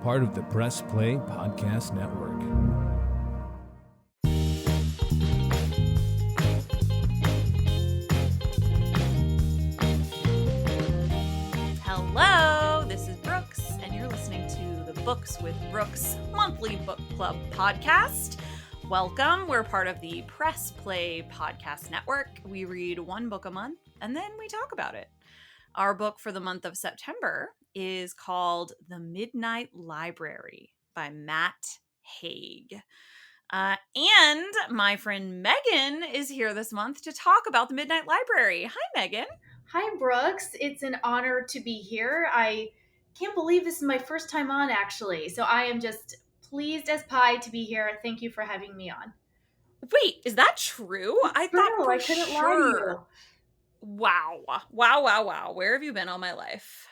part of the Press Play Podcast Network. Hello, this is Brooks, and you're listening to the Books with Brooks monthly book club podcast. Welcome. We're part of the Press Play Podcast Network. We read one book a month, and then we talk about it. Our book for the month of September is called The Midnight Library by Matt Haig. And my friend Meaghan is here this month to talk about The Midnight Library. Hi, Meaghan. Hi, Brooks. It's an honor to be here. I can't believe this is my first time on, actually. So I am just pleased as pie to be here. Thank you for having me on. Wait, is that true? I thought for I couldn't lie to you. Wow. Where have you been all my life?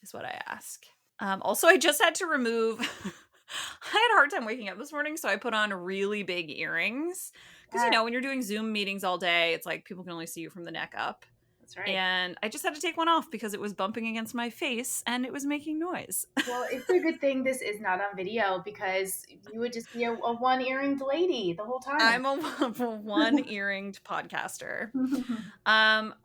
Is what I ask. Also, I just had to remove... I had a hard time waking up this morning, so I put on really big earrings. Because, when you're doing Zoom meetings all day, it's like people can only see you from the neck up. That's right. And I just had to take one off because it was bumping against my face and it was making noise. Well, it's a good thing this is not on video because you would just be a one-earringed lady the whole time. I'm a one-earringed podcaster.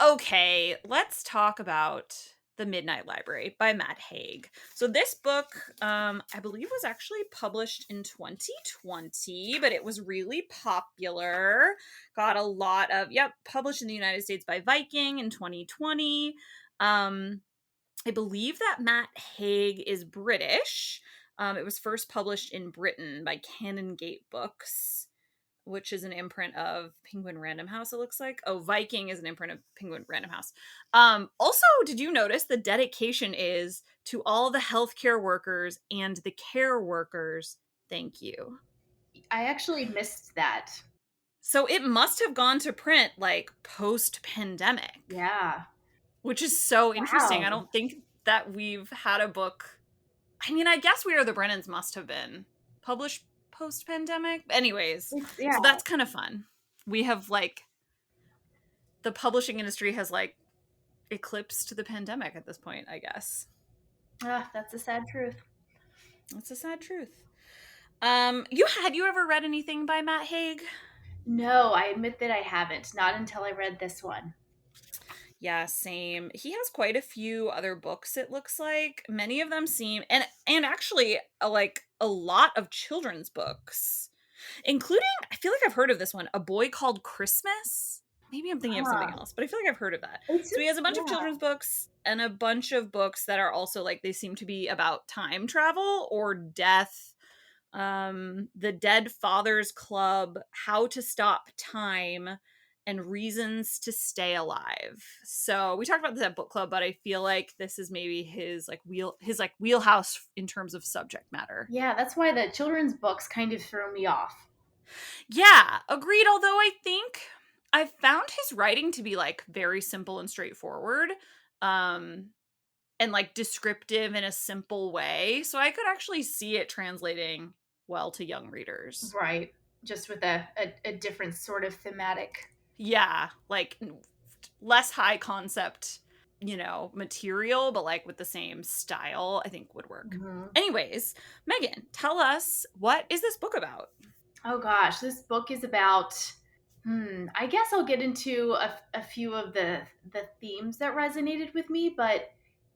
Okay, let's talk about The Midnight Library by Matt Haig. So this book, I believe, was actually published in 2020, but it was really popular. Got a lot of, published in the United States by Viking in 2020. I believe that Matt Haig is British. It was first published in Britain by Canongate Books, which is an imprint of Penguin Random House, it looks like. Oh, Viking is an imprint of Penguin Random House. Also, did you notice the dedication is to all the healthcare workers and the care workers? Thank you. I actually missed that. So it must have gone to print like post-pandemic. Yeah. Which is so interesting. Wow. I don't think that we've had a book. I mean, I guess We Are the Brennans must have been published post-pandemic. Anyways, Yeah. So that's kind of fun. We have the publishing industry has eclipsed the pandemic at this point, I guess. That's a sad truth. That's a sad truth. Had you ever read anything by Matt Haig? No, I admit that I haven't. Not until I read this one. Yeah, same. He has quite a few other books, it looks like. Many of them seem, and actually, a lot of children's books, including, I feel like I've heard of this one, A Boy Called Christmas. Maybe I'm thinking of something else, but I feel like I've heard of that. So he has a bunch of children's books and a bunch of books that are also they seem to be about time travel or death. The Dead Fathers Club, How to Stop Time, and Reasons to Stay Alive. So we talked about this at book club, but I feel like this is maybe his wheelhouse in terms of subject matter. Yeah, that's why the children's books kind of throw me off. Yeah, agreed. Although I think I found his writing to be very simple and straightforward, and descriptive in a simple way. So I could actually see it translating well to young readers. Right. Just with a different sort of thematic. Yeah, less high concept, material, but with the same style, I think would work. Mm-hmm. Anyways, Meaghan, tell us, what is this book about? Oh gosh, this book is about, I guess I'll get into a few of the themes that resonated with me, but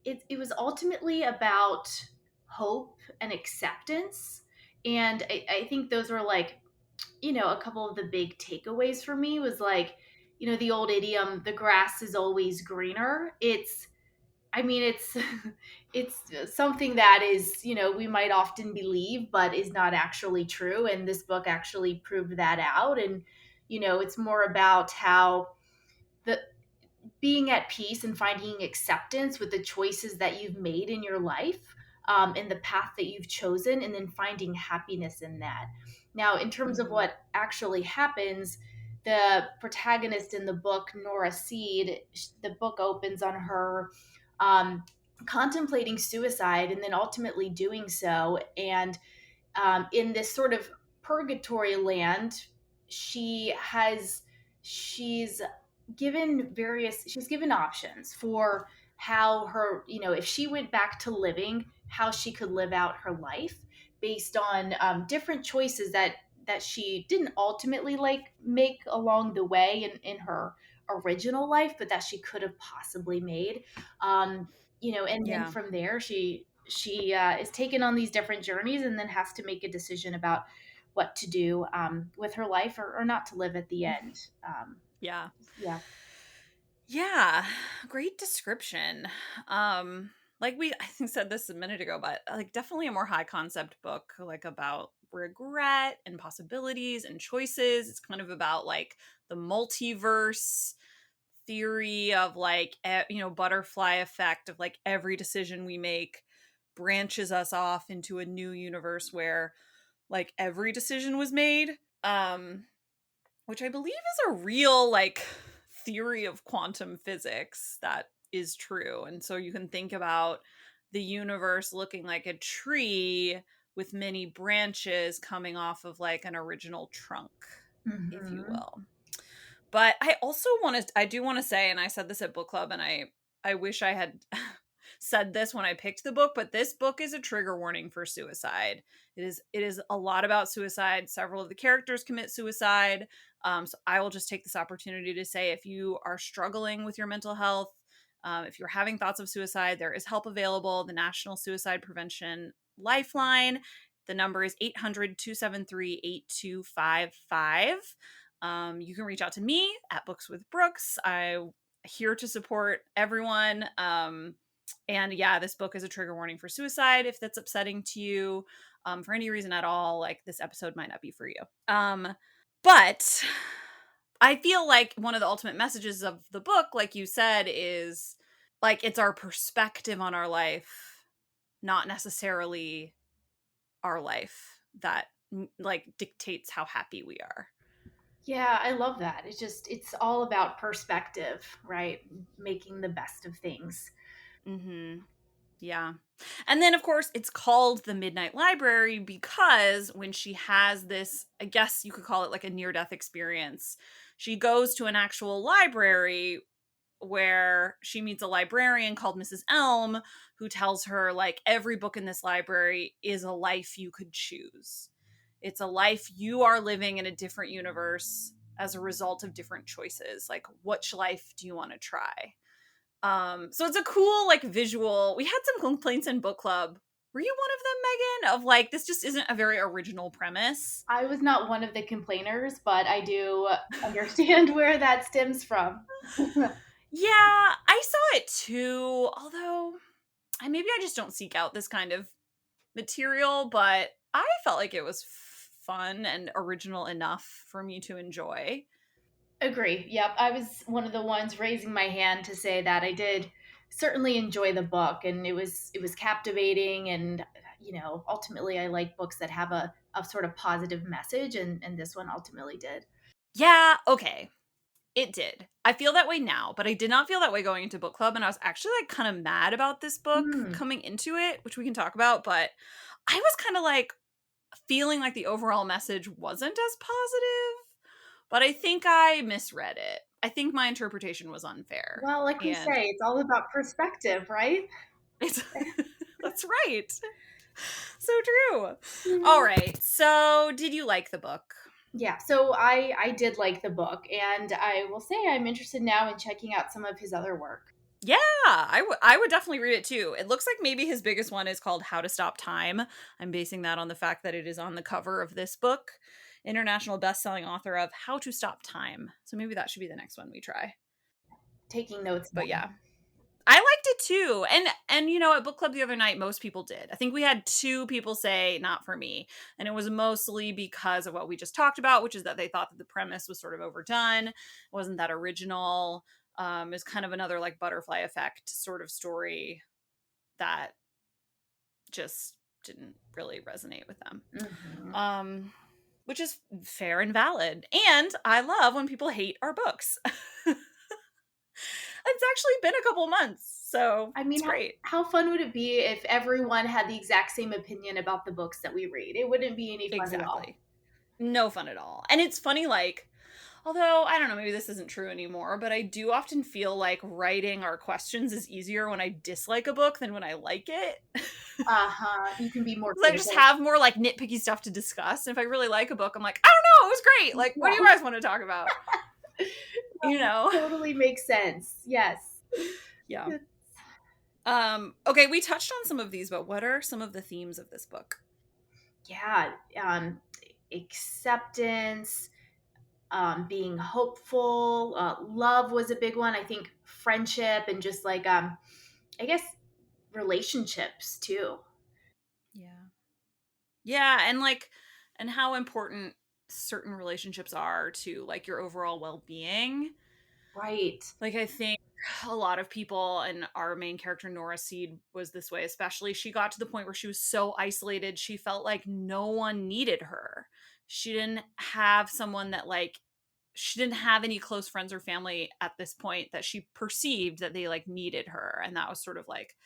it was ultimately about hope and acceptance. And I think those were a couple of the big takeaways for me was the old idiom, the grass is always greener. It's something that is, we might often believe, but is not actually true. And this book actually proved that out. And, it's more about how being at peace and finding acceptance with the choices that you've made in your life, and the path that you've chosen, and then finding happiness in that. Now, in terms of what actually happens, the protagonist in the book, Nora Seed, the book opens on her contemplating suicide and then ultimately doing so. And in this sort of purgatory land, she's given options for how her, if she went back to living, how she could live out her life based on different choices that she didn't ultimately like make along the way in her original life, but that she could have possibly made. And then Yeah. from there, she is taken on these different journeys and then has to make a decision about what to do with her life, or not to live at the end. Yeah. Yeah. Yeah, great description. Like I think said this a minute ago, but like definitely a more high concept book, like about regret and possibilities and choices. It's kind of about like the multiverse theory of like butterfly effect of like every decision we make branches us off into a new universe where like every decision was made. Um which I believe is a real like theory of quantum physics that is true. And so you can think about the universe looking like a tree with many branches coming off of like an original trunk, if you Hmm. will. But I do want to say, and I said this at book club, and I wish I had said this when I picked the book, but this book is a trigger warning for suicide. It is a lot about suicide. Several of the characters commit suicide. So I will just take this opportunity to say, if you are struggling with your mental health, if you're having thoughts of suicide, there is help available. The National Suicide Prevention Lifeline. The number is 800-273-8255. You can reach out to me at Books with Brooks. I'm here to support everyone. And yeah, this book is a trigger warning for suicide. If that's upsetting to you, for any reason at all, like this episode might not be for you. But I feel like one of the ultimate messages of the book, like you said, is like it's our perspective on our life, not necessarily our life, that like dictates how happy we are. Yeah, I love that. It's all about perspective, right? Making the best of things. Mm-hmm. Yeah. And then, of course, it's called the Midnight Library because when she has this, I guess you could call it like a near death experience, she goes to an actual library where she meets a librarian called Mrs. Elm, who tells her, like, every book in this library is a life you could choose. It's a life you are living in a different universe as a result of different choices. Like, which life do you want to try? So it's a cool like visual. We had some complaints in book club. Were you one of them, Meaghan? Of like, this just isn't a very original premise. I was not one of the complainers, but I do understand where that stems from. Yeah, I saw it too. Although, maybe I just don't seek out this kind of material, but I felt like it was fun and original enough for me to enjoy. Agree. Yep. I was one of the ones raising my hand to say that I did certainly enjoy the book, and it was captivating, and ultimately I like books that have a sort of positive message, and this one ultimately did. Yeah, okay. It did. I feel that way now, but I did not feel that way going into book club, and I was actually like kind of mad about this book Hmm. coming into it, which we can talk about, but I was kind of like feeling like the overall message wasn't as positive, but I think I misread it. I think my interpretation was unfair. Well, like we And say, it's all about perspective, right? it's that's right. So true. All Mhm. right. So, did you like the book? Yeah, so I did like the book, and I will say I'm interested now in checking out some of his other work. Yeah, I would definitely read it too. It looks like maybe his biggest one is called How to Stop Time. I'm basing that on the fact that it is on the cover of this book. International best-selling author of How to Stop Time. So maybe that should be the next one we try. Taking notes But now. yeah, I liked it too. And at book club the other night most people did. I think we had two people say not for me, and it was mostly because of what we just talked about, which is that they thought that the premise was sort of overdone, it wasn't that original. Is kind of another like butterfly effect sort of story that just didn't really resonate with them. Hmm. Um which is fair and valid. And I love when people hate our books. It's actually been a couple months, so I it's mean, great. how fun would it be if everyone had the exact same opinion about the books that we read? It wouldn't be any fun at all. Exactly. No fun at all. And it's funny, like, although I don't know, maybe this isn't true anymore, but I do often feel like writing our questions is easier when I dislike a book than when I like it. You can be more I just critical. have more like nitpicky stuff to discuss. And if I really like a book, I'm like, I don't know, it was great. Like, what do you Yeah. guys want to talk about? You know? Totally makes sense. Yes. Yeah. Okay, we touched on some of these, but what are some of the themes of this book? Yeah. Acceptance, being hopeful, love was a big one. I think friendship and just like, I guess relationships too. Yeah. Yeah, and like and how important certain relationships are to like your overall well-being. Right. Like I think a lot of people, and our main character Nora Seed was this way, especially she got to the point where she was so isolated, she felt like no one needed her. She didn't have someone that like she didn't have any close friends or family at this point that she perceived that they like needed her, and that was sort of like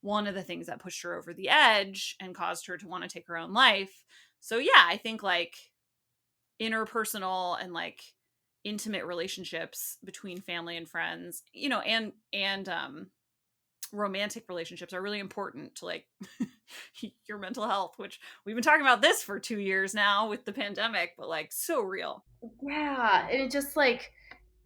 one of the things that pushed her over the edge and caused her to want to take her own life. So yeah, I think like interpersonal and like intimate relationships between family and friends, you know, and romantic relationships are really important to like your mental health, which we've been talking about this for 2 years now with the pandemic, but like so real. Yeah. And it just like,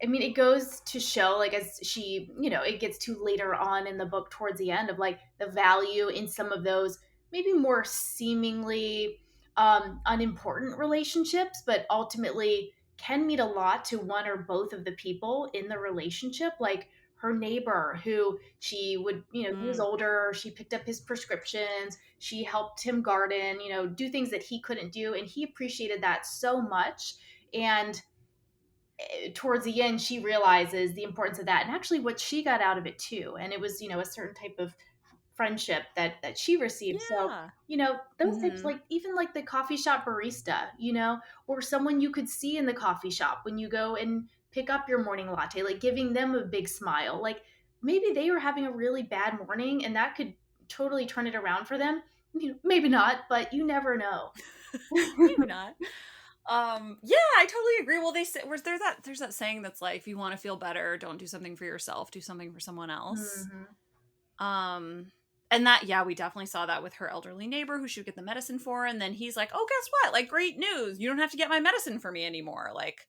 I mean, it goes to show, like, as she, it gets to later on in the book towards the end of like the value in some of those maybe more seemingly unimportant relationships, but ultimately can mean a lot to one or both of the people in the relationship. Like her neighbor, who she would, he was Mm. older, she picked up his prescriptions, she helped him garden, do things that he couldn't do. And he appreciated that so much. And towards the end she realizes the importance of that and actually what she got out of it too, and it was a certain type of friendship that she received. So Yeah. those types, Mm-hmm. like even like the coffee shop barista, or someone you could see in the coffee shop when you go and pick up your morning latte, like giving them a big smile. Like maybe they were having a really bad morning and that could totally turn it around for them. Maybe not, but you never know. Maybe not. Yeah, I totally agree. Well, they say there's that saying that's like, if you want to feel better, don't do something for yourself, do something for someone else. Hmm. Um, and that, yeah, we definitely saw that with her elderly neighbor who she would get the medicine for. And then he's like, oh, guess what? Like, great news. You don't have to get my medicine for me anymore. Like,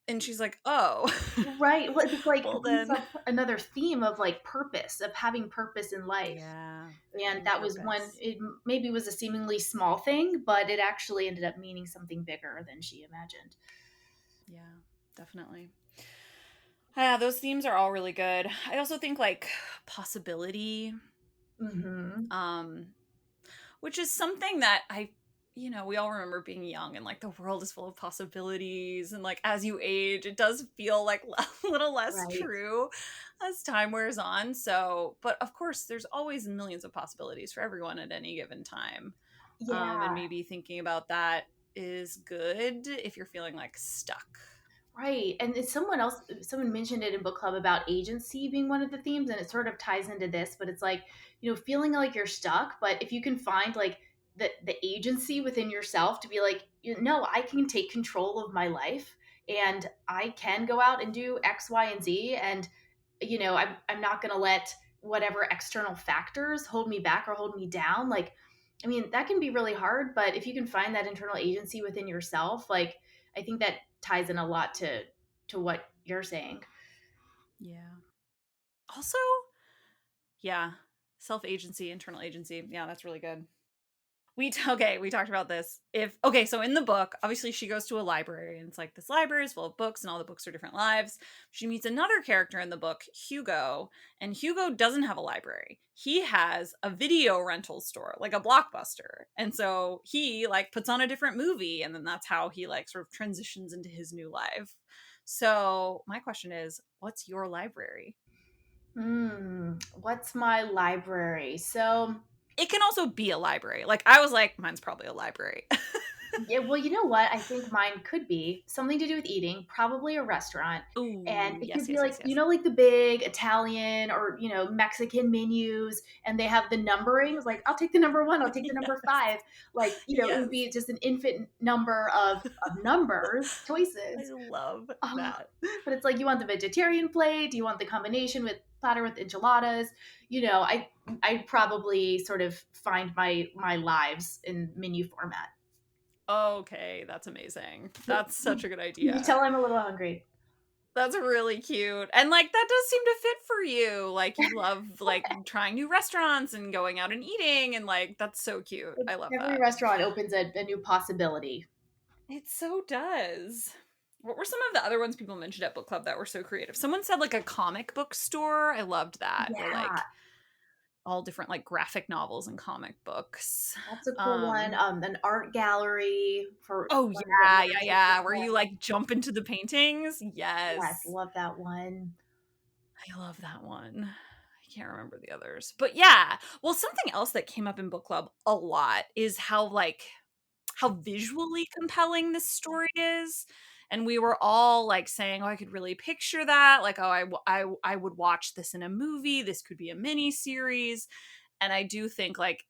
and she's like, oh, Right. Well, it's like well brings then. up another theme of like purpose, of having purpose in life. Yeah, And having that was one, purpose. it maybe was a seemingly small thing, but it actually ended up meaning something bigger than she imagined. Yeah, definitely. Yeah, those themes are all really good. I also think like possibility, Hmm. um, which is something that we all remember being young and like the world is full of possibilities. And like as you age, it does feel like a little less Right. true as time wears on. So, but of course, there's always millions of possibilities for everyone at any given time. And Yeah. maybe thinking about that is good if you're feeling like stuck. Right. And it's someone mentioned it in book club about agency being one of the themes, and it sort of ties into this, but it's like, feeling like you're stuck, but if you can find like the agency within yourself to be like, no, I can take control of my life and I can go out and do X, Y, and Z. And, I'm not going to let whatever external factors hold me back or hold me down. Like, I mean, that can be really hard, but if you can find that internal agency within yourself, like, I think that ties in a lot to what you're saying. Yeah. Also, yeah, self agency, internal agency. Yeah, that's really good. We talked about this. So in the book, obviously she goes to a library and it's like this library is full of books and all the books are different lives. She meets another character in the book, Hugo, and Hugo doesn't have a library. He has a video rental store, like a Blockbuster. And so he like puts on a different movie and then that's how he like sort of transitions into his new life. So, my question is, what's your library? What's my library? So, It can also be a library. Like I was like, mine's probably a library. yeah, well, you know what? I think mine could be something to do with eating, probably a restaurant. And Ooh, it could yes, be yes, like, yes, yes. like the big Italian or, Mexican menus, and they have the numberings. Like, I'll take the number one, I'll take the number Yes. five. Like, it Yes. would be just an infinite number of numbers, I choices. love Uh, that. but it's like, you want the vegetarian plate? Do you want the combination with platter with enchiladas. I'd probably sort of find my lives in menu format. Okay, that's amazing. That's such a good You can idea. tell I'm a little hungry. That's really cute. And like that does seem to fit for you. Like you love like trying new restaurants and going out and eating and like that's so cute. I love Every that. restaurant opens a new possibility. It so does. What were some of the other ones people mentioned at book club that were so creative? Someone said like a comic book store. I loved that. Where Yeah, like all different like graphic novels and comic books. that's a cool one. An art gallery for Oh one that yeah, yeah, works with yeah. Where people. you like jump into the paintings. Yes, Yes. love that one. I love that one. I can't remember the others. But yeah. Well, something else that came up in book club a lot is how visually compelling this story is. And we were all like saying, "Oh, I could really picture that. Like, oh, I would watch this in a movie. This could be a mini series." And I do think like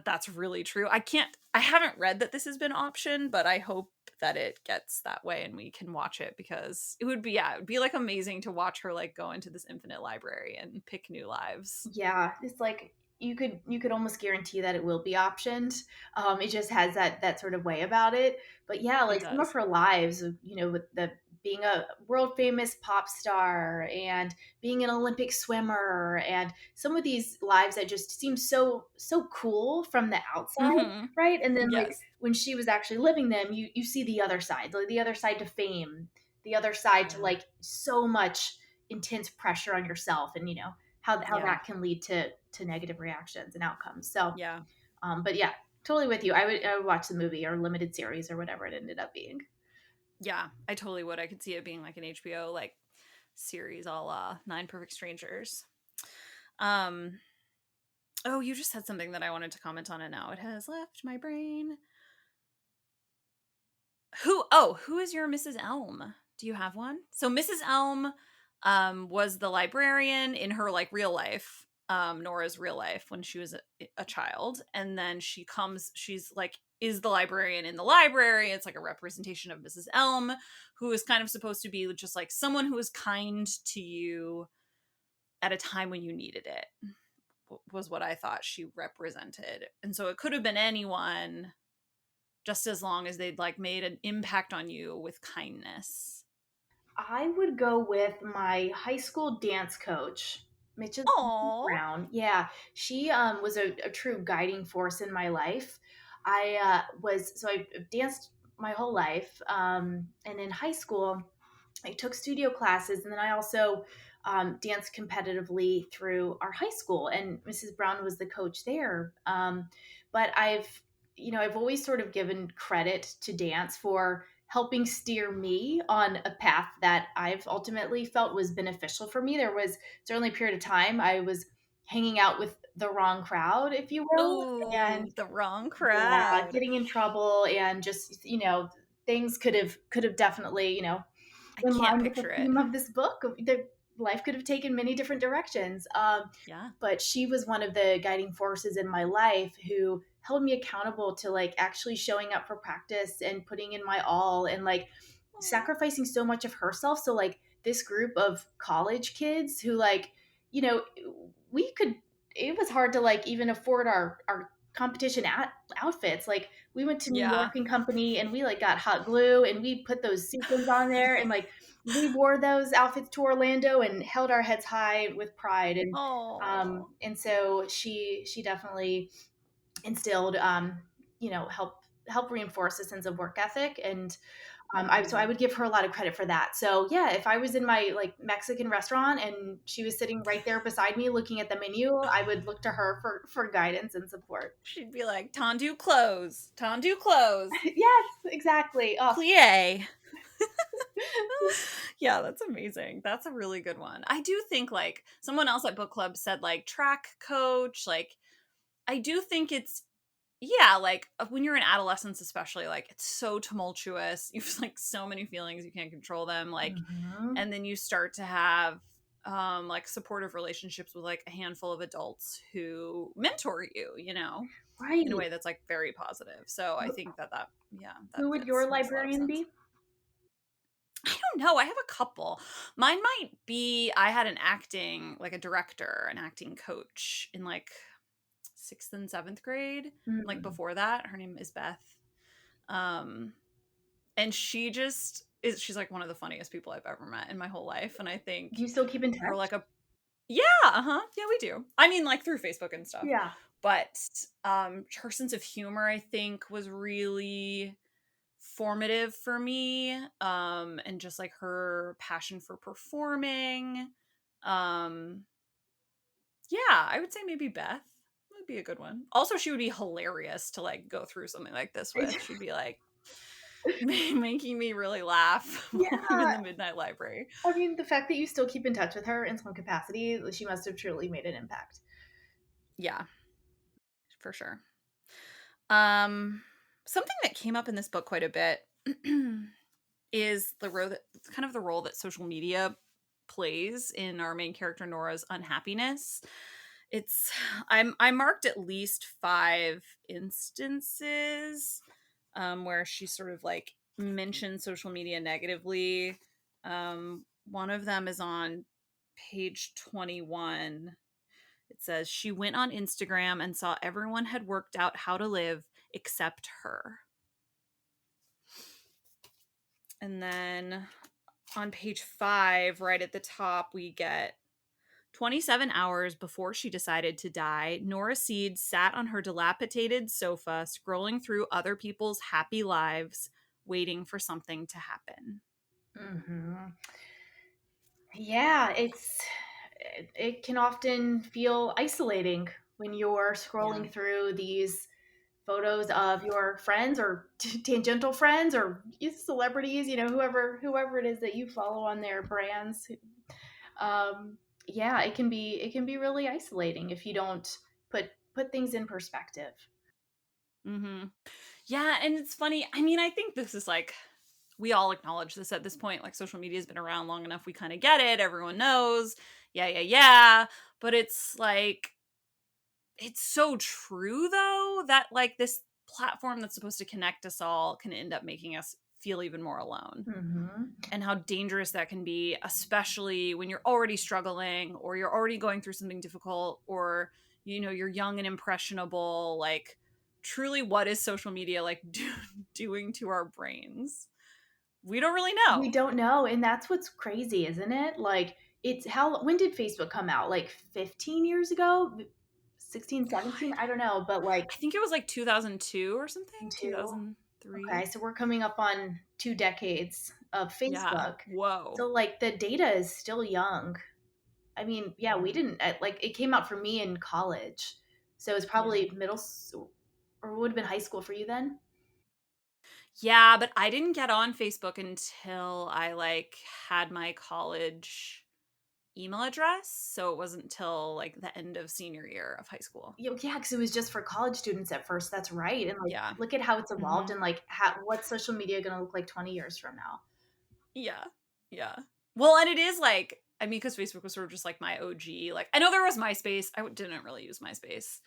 that's really true. I haven't read that this has been optioned, but I hope that it gets that way and we can watch it because it would be like amazing to watch her like go into this infinite library and pick new lives. Yeah, it's like you could almost guarantee that it will be optioned. It just has that sort of way about it. But yeah, It like some of does. her lives, with the being a world famous pop star and being an Olympic swimmer, and some of these lives that just seem so cool from the outside, Mhm. right? And then like Yes. when she was actually living them, you see the other side, like the other side to fame, the other side to Yeah. like so much intense pressure on yourself, and how Yeah. that can lead to negative reactions and outcomes. So, Yeah. but yeah, totally with you. I would watch the movie or limited series or whatever it ended up being. Yeah. I totally would. I could see it being like an HBO like series a la Nine Perfect Strangers. Um oh, you just said something that I wanted to comment on and now it has left my brain. Who is your Mrs. Elm? Do you have one? So Mrs. Elm was the librarian in her like real life, Nora's real life when she was a child. And then she's like is the librarian in the library. It's like a representation of Mrs. Elm, who is kind of supposed to be just like someone who is kind to you at a time when you needed it, was what I thought she represented. And so it could have been anyone just as long as they'd like made an impact on you with kindness. I would go with my high school dance coach, Mrs. Oh. Brown. Yeah, she was a true guiding force in my life. I danced my whole life, and in high school, I took studio classes, and then I also danced competitively through our high school. And Mrs. Brown was the coach there. But I've always sort of given credit to dance for helping steer me on a path that I've ultimately felt was beneficial for me. There was certainly a period of time I was hanging out with the wrong crowd, if you will, and Oh, the wrong yeah, crowd. getting in trouble, and just things could have definitely I in can't line with the picture it. theme of this book. The life could have taken many different directions. Yeah. But she was one of the guiding forces in my life who held me accountable to like actually showing up for practice and putting in my all, and like Aw. sacrificing so much of herself. So like this group of college kids who like, you know, we could, it was hard to like even afford our competition outfits. Like we went to New York Yeah. and Company, and we like got hot glue and we put those sequins on there, and like we wore those outfits to Orlando and held our heads high with pride. Oh. And so she definitely instilled help reinforce a sense of work ethic. And I Mhm. would give her a lot of credit for that. So yeah, if I was in my like Mexican restaurant and she was sitting right there beside me looking at the menu, I would look to her for guidance and support. She'd be like, "Tendu close, tendu close, Yes, exactly. Oh, plie." Yeah, that's amazing. That's a really good one. I do think like someone else at book club said like track coach. Like I do think it's yeah, like when you're in adolescence, especially, like it's so tumultuous. You have like so many feelings, you can't control them. Like, mhm. and then you start to have like supportive relationships with like a handful of adults who mentor you, in a Right. way that's like very positive. So I think that yeah, that Who would fits your makes a lot of librarian sense. be? I don't know. I have a couple. Mine might be I had like a director, an acting coach in like 6th and 7th grade. Like Mm. before that, her name is Beth. Um, and she's like one of the funniest people I've ever met in my whole life. And I think Do you still keep in her touch? like a yeah, uh-huh. Yeah, we do. I mean, like through Facebook and stuff. Yeah. But her sense of humor, I think, was really formative for me. And just like her passion for performing. Um, yeah, I would say maybe Beth would be a good one. Also, she would be hilarious to like go through something like this with. She'd be like making me really laugh while I'm in Yeah. the Midnight Library. I mean, the fact that you still keep in touch with her in some capacity, she must have truly made an impact. Yeah, for sure. Um, Something that came up in this book quite a bit is the role that social media plays in our main character Nora's unhappiness. It's I marked at least 5 instances where she sort of like mentioned social media negatively. One of them is on page 21. It says she went on Instagram and saw everyone had worked out how to live except her. And then on page 5, right at the top, we get 27 hours before she decided to die, Nora Seed sat on her dilapidated sofa, scrolling through other people's happy lives, waiting for something to happen. Hmm. Yeah, it can often feel isolating when you're Yeah. scrolling through these photos of your friends or tangential friends or celebrities, whoever it is that you follow on their brands. Um, yeah, it can be really isolating if you don't put things in perspective. Mm-hmm. Yeah, and it's funny. I mean, I think this is like we all acknowledge this at this point. Like social media has been around long enough, we kind of get it. Everyone knows. Yeah, yeah, yeah. But it's like it's so true though that like this platform that's supposed to connect us all can end up making us feel even more alone. Hmm. And how dangerous that can be, especially when you're already struggling or you're already going through something difficult or you're young and impressionable. Like truly, what is social media like doing to our brains? We don't really We know. don't know, and that's what's crazy, isn't it? Like, it's how when did Facebook come out? Like 15 years ago? 16, 17? I don't know, but like I think it was like 2002 or something, 2. 2003. Okay, so we're coming up on 2 decades of Yeah, Facebook. whoa. So like the data is still young. I mean, yeah, we Mm. didn't like it came out for me in college. So it's Yeah. probably or would have been high school for you then? Yeah, but I didn't get on Facebook until I like had my college email address, so it wasn't until like the end of senior year of high school. Yeah, because it was just for college students at first. That's right. And like, Yeah. look at how it's evolved Mhm. and like, what's social media going to look like 20 years from now? Yeah. Yeah. Well, and it is like I mean, because Facebook was sort of just like my OG. Like I know there was MySpace. Didn't really use MySpace.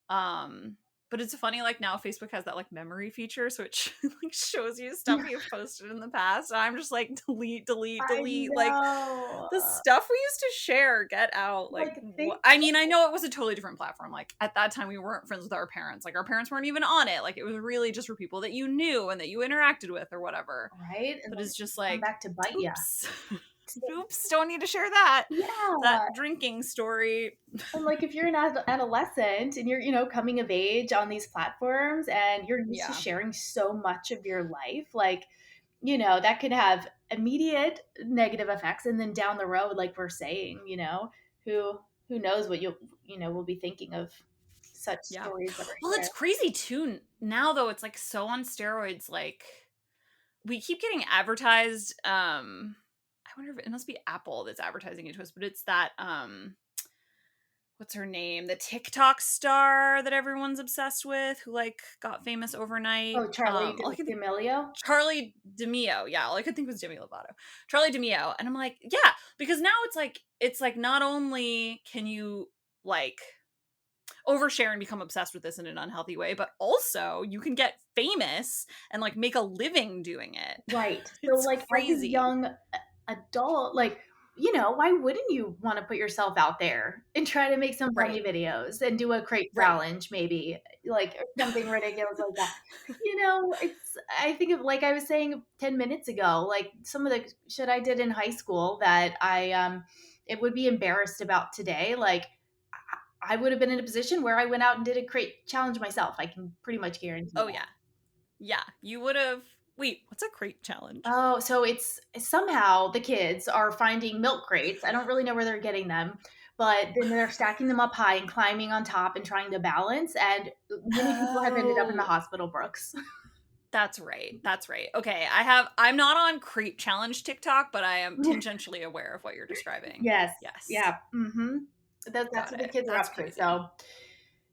Um, but it's funny, like now Facebook has that like memory feature, so it like shows you stuff you've posted in the past. And I'm just like delete, delete, I delete. Like know. the stuff we used to share, get out. Like Like, think, I mean, I know it was a totally different platform. Like at that time, we weren't friends with our parents. Like our parents weren't even on it. Like it was really just for people that you knew and that you interacted with or whatever. right? And But then it's just come like, back to bite you. oops, oops, don't need to share that Yeah. drinking story. And like if you're an adolescent and you're, coming of age on these platforms and you're used to Yeah, sharing so much of your life, like, that could have immediate negative effects. And then down the road, like we're saying, who who knows what we'll be thinking of such yeah. stories that are Well, it's shared. crazy too now though. It's like so on steroids. Like we keep getting advertised. I wonder if it must be Apple that's advertising it to us, but it's that what's her name? The TikTok star that everyone's obsessed with, who like got famous overnight. Oh, Charlie All I can think D'Amelio. Charlie D'Amelio. Yeah, all I could think was Demi Lovato. Charlie D'Amelio, and I'm like, yeah, because now it's like not only can you like overshare and become obsessed with this in an unhealthy way, but also you can get famous and like make a living doing it. Right. So It's like as a crazy. young adult, like, why wouldn't you want to put yourself out there and try to make some Right. funny videos and do a crate Right. challenge maybe, like, or something ridiculous like that. It's I think of, like I was saying 10 minutes ago, like some of the shit I did in high school that I it would be embarrassed about today. Like I would have been in a position where I went out and did a crate challenge myself. I can pretty much guarantee Oh that. yeah. Yeah. You would have. Wait, what's a crate challenge? Oh, so it's somehow the kids are finding milk crates. I don't really know where they're getting them, but then they're stacking them up high and climbing on top and trying to balance. And many people have ended up in the Oh, hospital, Brooks. that's right. That's right. Okay. I'm not on crate challenge TikTok, but I am tangentially aware of what you're describing. Yes. Yes. Yeah. Mm-hmm. That's Got what the it. kids are That's up to. crazy. So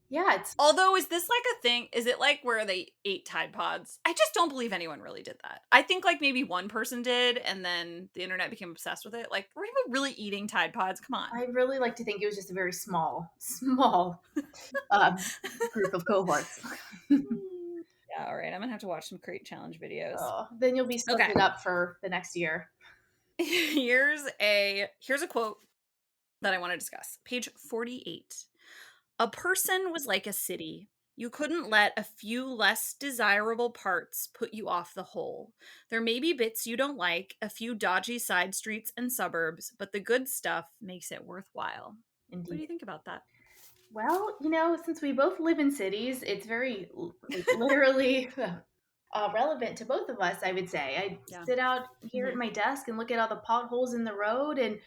yeah, it's Although, is this like a thing? Is it like where they ate Tide Pods? I just don't believe anyone really did that. I think like maybe one person did, and then the internet became obsessed with it. Like, were people really eating Tide Pods? Come on. I really like to think it was just a very small um, group of cohorts. Yeah, all right. I'm gonna have to watch some crate challenge videos. Oh, then you'll be Okay. soaking up for the next year. Here's a quote that I want to discuss. Page 48. A person was like a city. You couldn't let a few less desirable parts put you off the whole. There may be bits you don't like, a few dodgy side streets and suburbs, but the good stuff makes it worthwhile. What do Indeed. you think about that? Well, since we both live in cities, it's very like, literally relevant to both of us, I would say. I Yeah. sit out here at Mhm. my desk and look at all the potholes in the road, and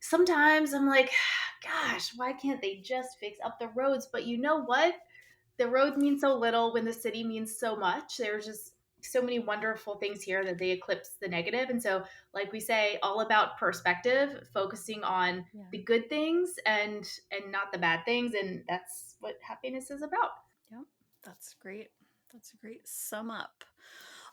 sometimes I'm like, gosh, why can't they just fix up the roads? But you know what? The roads mean so little when the city means so much. There's just so many wonderful things here that they eclipse the negative. And so, like we say, all about perspective, focusing on Yeah. the good things and not the bad things. And that's what happiness is about. Yeah. That's great. That's a great sum up.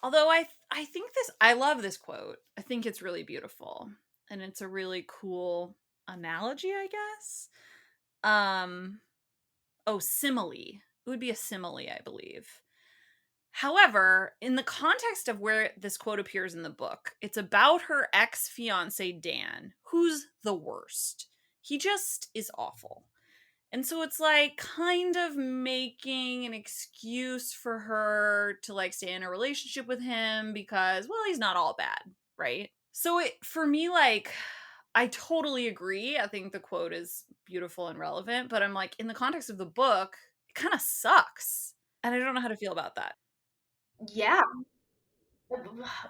Although I think I love this quote. I think it's really beautiful. And it's a really cool analogy, I guess. Oh, simile. It would be a simile, I believe. However, in the context of where this quote appears in the book, it's about her ex-fiance Dan, who's the worst. He just is awful. And so it's like kind of making an excuse for her to like stay in a relationship with him because, well, he's not all bad, right? So for me, like, I totally agree. I think the quote is beautiful and relevant, but I'm like, in the context of the book, it kind of sucks. And I don't know how to feel about that. Yeah.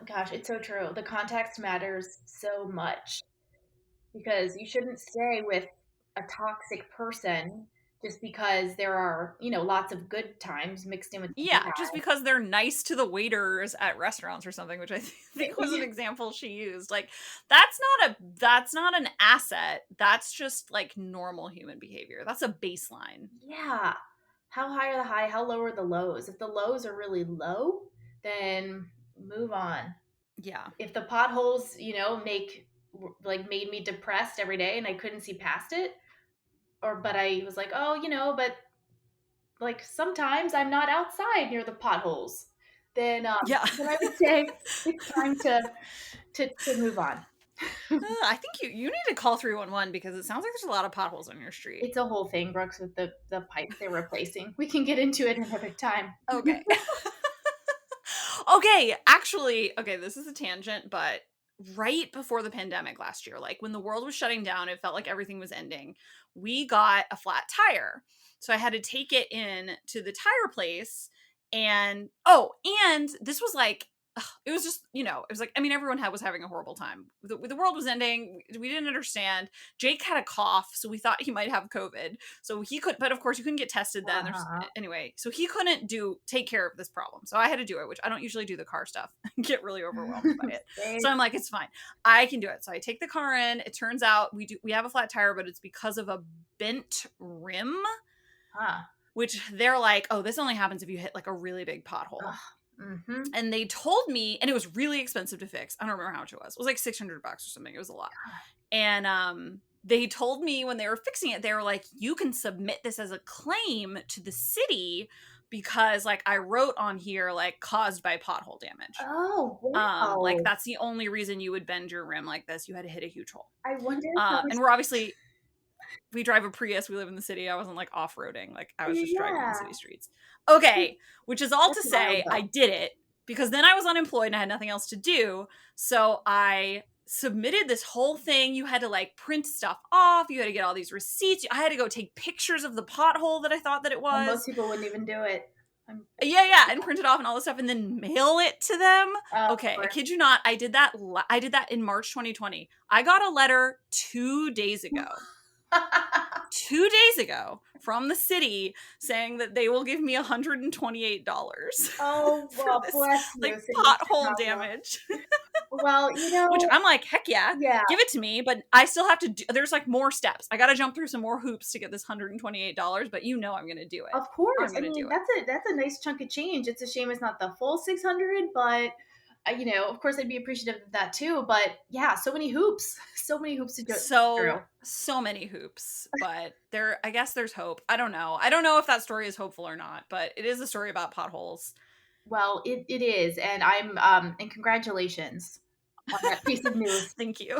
Gosh, it's so true. The context matters so much because you shouldn't stay with a toxic person just because there are, lots of good times mixed in with the Yeah, just because they're nice to the waiters at restaurants or something, which I think was an bad. example she used. Like that's not an asset. That's just like normal human behavior. That's a baseline. Yeah. How high are the high? How low are the lows? If the lows are really low, then move on. Yeah. If the potholes, made me depressed every day and I couldn't see past it, but I was like, oh, but like sometimes I'm not outside near the potholes, then Yeah. then I would say it's time to move on. I think you need to call 311 because it sounds like there's a lot of potholes on your street. It's a whole thing, Brooks, with the pipe they're replacing. We can get into it another time. Okay. Okay, actually, okay, this is a tangent, but right before the pandemic last year, like when the world was shutting down, it felt like everything was ending. We got a flat tire. So I had to take it in to the tire place and this was like it was just, it was like, I mean, everyone was having a horrible time. The world was ending. We didn't understand. Jake had a cough, so we thought he might have COVID. So he could, but of course you couldn't get tested then. Anyway, so he couldn't take care of this problem. So I had to do it, which I don't usually do the car stuff. I get really overwhelmed by it. So I'm like, it's fine. I can do it. So I take the car in. It turns out we have a flat tire, but it's because of a bent rim. Which they're like, oh, this only happens if you hit like a really big pothole. Mm-hmm. And they told me, and it was really expensive to fix. I don't remember how much it was. It was like $600 or something. It was a lot. And they told me when they were fixing it, they were like, you can submit this as a claim to the city because like I wrote on here like caused by pothole damage. Oh, Like wow. that's the only reason you would bend your rim like this. You had to hit a huge hole. I wonder how much. And we're obviously, we drive a Prius. We live in the city. I wasn't like off-roading. Like I was just driving on Yeah. city streets. Okay. Which is all to That's say wild, though. I did it because then I was unemployed and I had nothing else to do. So I submitted this whole thing. You had to like print stuff off. You had to get all these receipts. I had to go take pictures of the pothole that I thought that it Well, was. most people wouldn't even do it. Yeah, and print it off and all this stuff and then mail it to them. Okay, I Right. kid you not. I did that in March 2020. I got a letter 2 days ago. 2 days ago from the city saying that they will give me $128 Oh, for well, this bless you. like City pothole of Chicago. damage. Well, Which I'm like, heck yeah, yeah, give it to me, but I still have to do, there's like more steps. I got to jump through some more hoops to get this $128, but you know I'm going to do it. of course. I'm I going to mean, do it. that's a nice chunk of change. It's a shame it's not the full 600, but you know, of course, I'd be appreciative of that too. But yeah, so many hoops, so many hoops to go through. So many hoops, but I guess there's hope. I don't know if that story is hopeful or not, but it is a story about potholes. Well, it is, and I'm and congratulations on that piece of news. Thank you.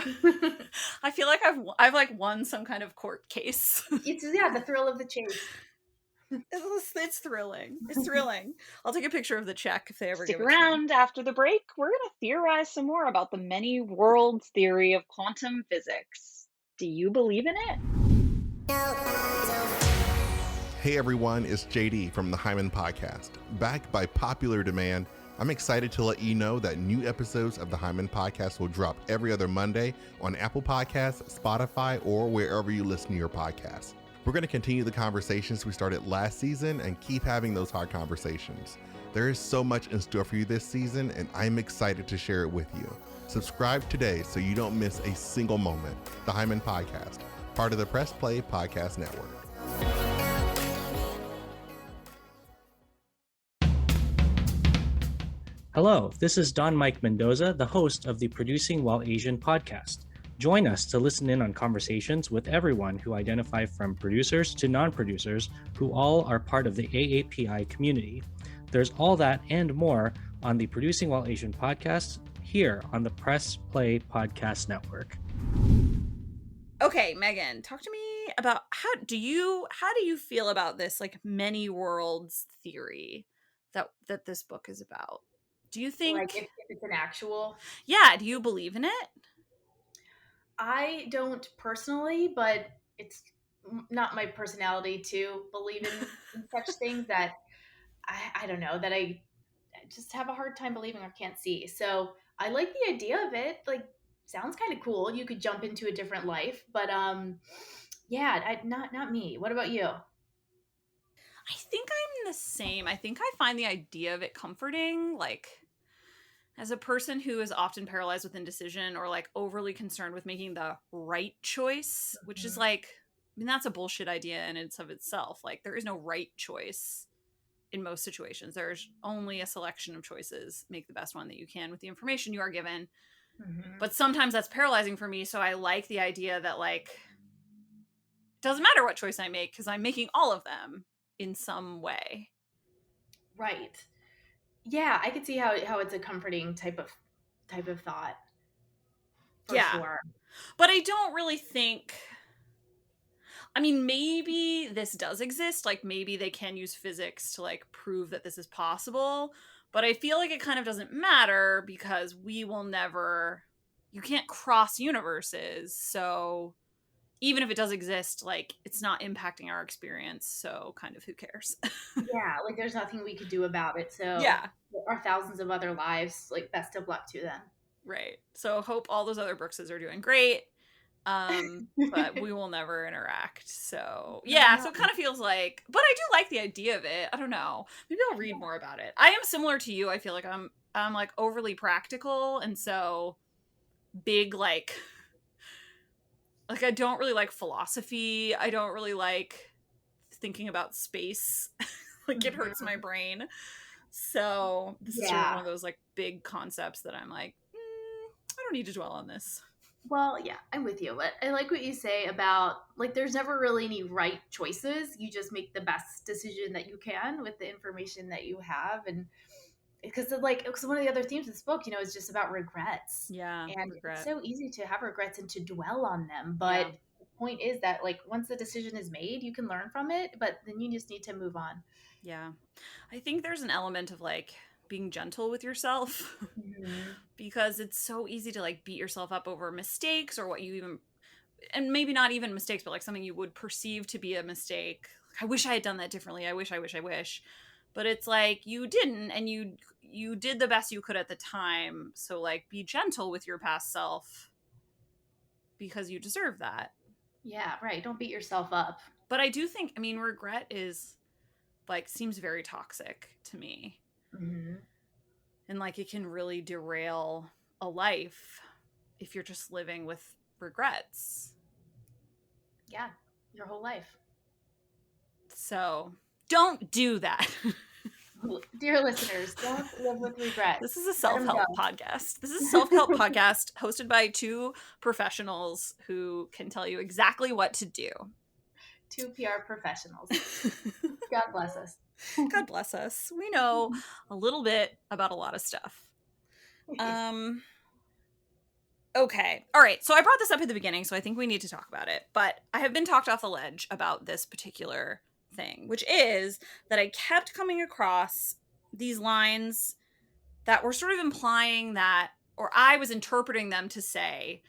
I feel like I've like won some kind of court case. It's the thrill of the chase. It's thrilling. It's thrilling. I'll take a picture of the check if they ever Stick give it to me. around after the break. We're going to theorize some more about the many worlds theory of quantum physics. Do you believe in it? Hey everyone, it's JD from the Hyman Podcast. Backed by popular demand, I'm excited to let you know that new episodes of the Hyman Podcast will drop every other Monday on Apple Podcasts, Spotify, or wherever you listen to your podcasts. We're going to continue the conversations we started last season and keep having those hard conversations. There is so much in store for you this season, and I'm excited to share it with you. Subscribe today so you don't miss a single moment. The Hyman Podcast, part of the Press Play Podcast Network. Hello, this is Don Mike Mendoza, the host of the Producing While Asian podcast. Join us to listen in on conversations with everyone who identify from producers to non-producers who all are part of the AAPI community. There's all that and more on the Producing While Asian podcast here on the Press Play Podcast Network. Okay, Meaghan, talk to me about how do you feel about this like many worlds theory that this book is about? Do you think Like if it's an actual? Yeah, do you believe in it? I don't personally, but it's not my personality to believe in such things that I don't know, that I just have a hard time believing or can't see. So I like the idea of it. Like, sounds kind of cool. You could jump into a different life, but yeah, not me. What about you? I think I'm the same. I think I find the idea of it comforting, like as a person who is often paralyzed with indecision or like overly concerned with making the right choice, which is like, I mean, that's a bullshit idea in and of itself. Like there is no right choice in most situations. There's only a selection of choices. Make the best one that you can with the information you are given. Mm-hmm. But sometimes that's paralyzing for me. So I like the idea that like, it doesn't matter what choice I make because I'm making all of them in some way. Right. Yeah, I could see how it's a comforting type of thought. For sure. But I don't really think, I mean, maybe this does exist. Like maybe they can use physics to like prove that this is possible. But I feel like it kind of doesn't matter because we will never, you can't cross universes. So even if it does exist, like it's not impacting our experience. So kind of who cares? Yeah, like there's nothing we could do about it. So yeah, there are thousands of other lives. Like best of luck to them. Right. So hope all those other Brookses are doing great. But we will never interact. So yeah, so it kind of feels like, but I do like the idea of it. I don't know. Maybe I'll read more about it. I am similar to you. I feel like I'm like overly practical, and so big like I don't really like philosophy. I don't really like thinking about space. Like it hurts my brain. So this is sort of one of those like big concepts that I'm like, I don't need to dwell on this. Well, yeah, I'm with you. But I like what you say about like there's never really any right choices. You just make the best decision that you can with the information that you have. And because one of the other themes of this book, is just about regrets. Yeah, And it's regret. so easy to have regrets and to dwell on them. But Yeah. the point is that like once the decision is made, you can learn from it, but then you just need to move on. Yeah. I think there's an element of like being gentle with yourself Mhm. because it's so easy to like beat yourself up over mistakes or what you even, and maybe not even mistakes, but like something you would perceive to be a mistake. I wish I had done that differently. I wish. But it's like you didn't, and you did the best you could at the time. So like be gentle with your past self because you deserve that. Yeah, right. Don't beat yourself up. But I do think, I mean, regret is like seems very toxic to me. Hmm. And like it can really derail a life if you're just living with regrets. Yeah, your whole life. So don't do that. Dear listeners, don't live with regrets. This is a Let 'em self-help go. podcast. This is a self-help podcast hosted by two professionals who can tell you exactly what to do. Two PR professionals. God bless us. God bless us. We know a little bit about a lot of stuff. Okay. All right. So I brought this up at the beginning, so I think we need to talk about it. But I have been talked off the ledge about this particular thing, which is that I kept coming across these lines that were sort of implying that, or I was interpreting them to say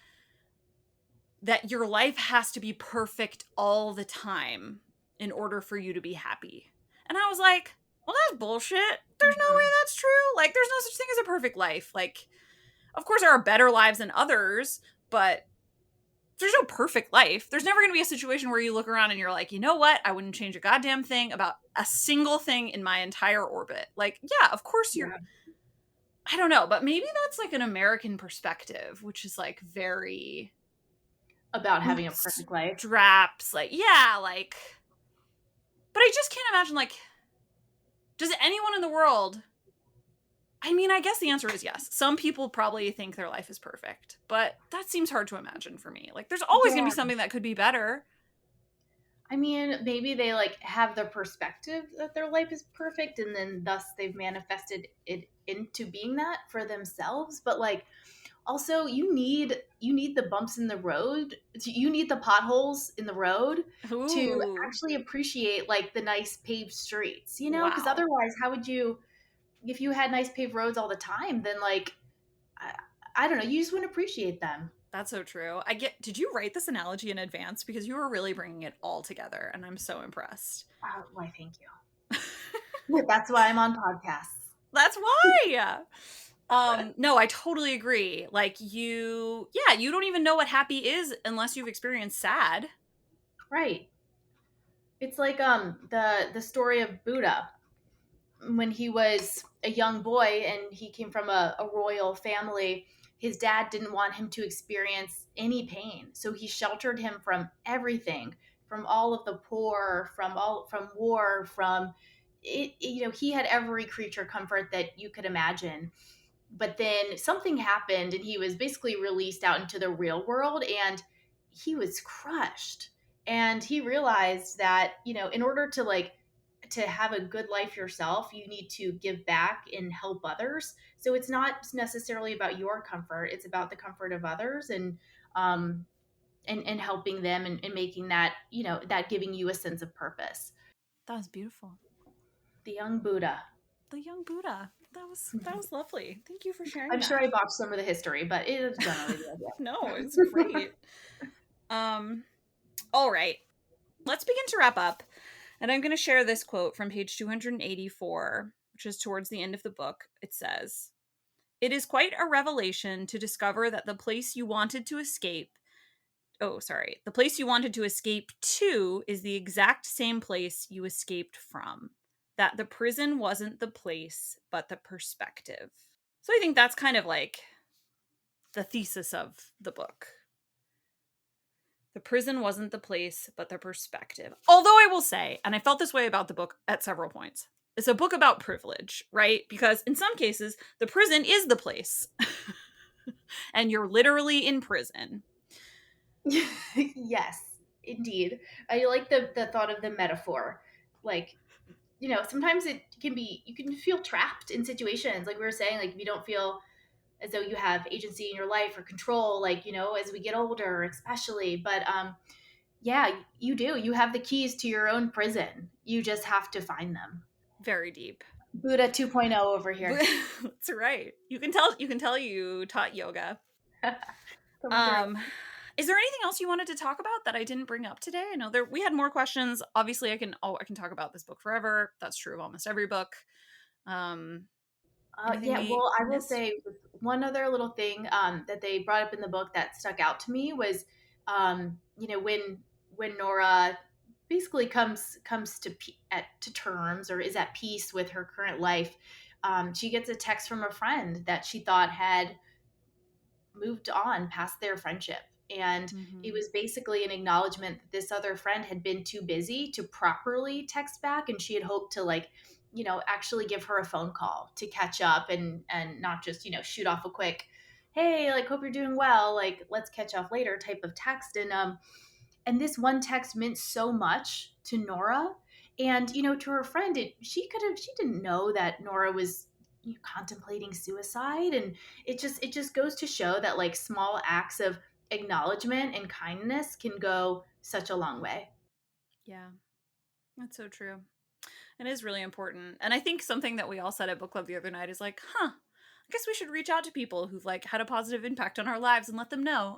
that your life has to be perfect all the time in order for you to be happy. And I was like, well, that's bullshit. There's no way that's true. Like, there's no such thing as a perfect life. Like, of course, there are better lives than others, but there's no perfect life. There's never going to be a situation where you look around and you're like, you know what? I wouldn't change a goddamn thing about a single thing in my entire orbit. Like, yeah, of course you're, I don't know, but maybe that's like an American perspective, which is like very About having a perfect life. straps. Like, yeah, like, but I just can't imagine, like, does anyone in the world, I mean, I guess the answer is yes. Some people probably think their life is perfect, but that seems hard to imagine for me. Like, there's always going to be something that could be better. I mean, maybe they like have the perspective that their life is perfect and then thus they've manifested it into being that for themselves. But like also you need the bumps in the road. You need the potholes in the road to Ooh. actually appreciate like the nice paved streets, because otherwise how would you, if you had nice paved roads all the time, then like I don't know, you just wouldn't appreciate them. That's so true. Did you write this analogy in advance? Because you were really bringing it all together, and I'm so impressed. Why, thank you. That's why I'm on podcasts. That's why. No, I totally agree. Like you don't even know what happy is unless you've experienced sad. Right. It's like the story of Buddha. When he was a young boy and he came from a royal family, his dad didn't want him to experience any pain. So he sheltered him from everything, from all of the poor, from war, from it, he had every creature comfort that you could imagine. But then something happened and he was basically released out into the real world and he was crushed. And he realized that, in order to have a good life yourself, you need to give back and help others. So it's not necessarily about your comfort; it's about the comfort of others, and helping them and making that that giving you a sense of purpose. That was beautiful. The young Buddha. The young Buddha. That was lovely. Thank you for sharing. I'm sure I botched some of the history, but it is generally the idea. No, it's great. All right, let's begin to wrap up. And I'm going to share this quote from page 284, which is towards the end of the book. It says, "It is quite a revelation to discover that the place you wanted to escape to is the exact same place you escaped from. That the prison wasn't the place, but the perspective." So I think that's kind of like the thesis of the book. The prison wasn't the place, but the perspective. Although I will say, and I felt this way about the book at several points, it's a book about privilege, right? Because in some cases, the prison is the place. and you're literally in prison. Yes, indeed. I like the thought of the metaphor. Like, sometimes it can be, you can feel trapped in situations. Like we were saying, like, if you don't feel as though you have agency in your life or control, like, as we get older, especially. But yeah, you do. You have the keys to your own prison. You just have to find them. Very deep. Buddha 2.0 over here. That's right. You can tell you taught yoga. Is there anything else you wanted to talk about that I didn't bring up today? I know we had more questions. Obviously, I can talk about this book forever. That's true of almost every book. Yeah, well, I will say one other little thing that they brought up in the book that stuck out to me was, when Nora basically comes to terms or is at peace with her current life, she gets a text from a friend that she thought had moved on past their friendship. And it was basically an acknowledgement that this other friend had been too busy to properly text back. And she had hoped to actually give her a phone call to catch up and not just, shoot off a quick, hey, like, hope you're doing well, like, let's catch up later type of text. And this one text meant so much to Nora and, to her friend. She didn't know that Nora was contemplating suicide. And it just goes to show that, like, small acts of acknowledgement and kindness can go such a long way. Yeah, that's so true. It is really important. And I think something that we all said at book club the other night is like, I guess we should reach out to people who've, like, had a positive impact on our lives and let them know.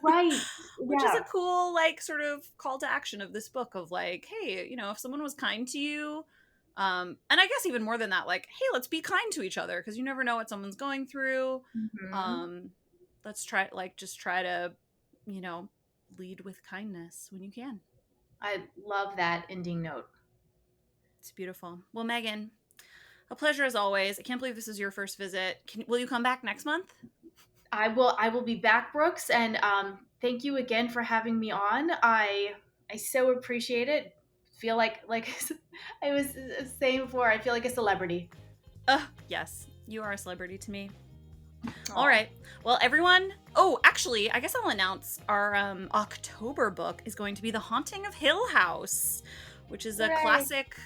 Right. Which is a cool, like, sort of call to action of this book of, like, hey, if someone was kind to you, and I guess even more than that, like, hey, let's be kind to each other because you never know what someone's going through. Let's try to, lead with kindness when you can. I love that ending note. It's beautiful. Well, Meaghan, a pleasure as always. I can't believe this is your first visit. Will you come back next month? I will be back, Brooks, and thank you again for having me on. I so appreciate it. Feel like I was saying before, I feel like a celebrity. Yes, you are a celebrity to me. Aww. All right. Well, everyone. Oh, actually, I guess I'll announce our October book is going to be The Haunting of Hill House, which is a classic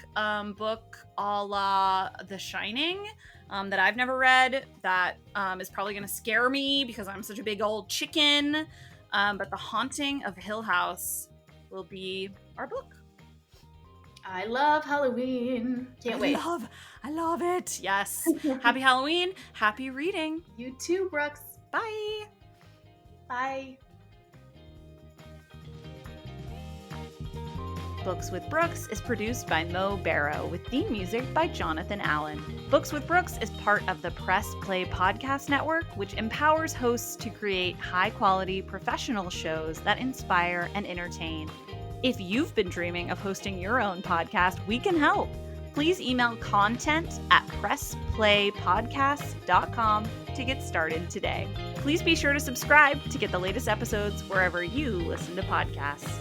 book a la The Shining that I've never read, that is probably going to scare me because I'm such a big old chicken. But The Haunting of Hill House will be our book. I love Halloween. Can't wait. I love it. Yes. Happy Halloween. Happy reading. You too, Brooks. Bye. Bye. Books with Brooks is produced by Mo Barrow with theme music by Jonathan Allen. Books with Brooks is part of the Press Play Podcast Network, which empowers hosts to create high-quality professional shows that inspire and entertain. If you've been dreaming of hosting your own podcast, we can help. Please email content@pressplaypodcast.com to get started today. Please be sure to subscribe to get the latest episodes wherever you listen to podcasts.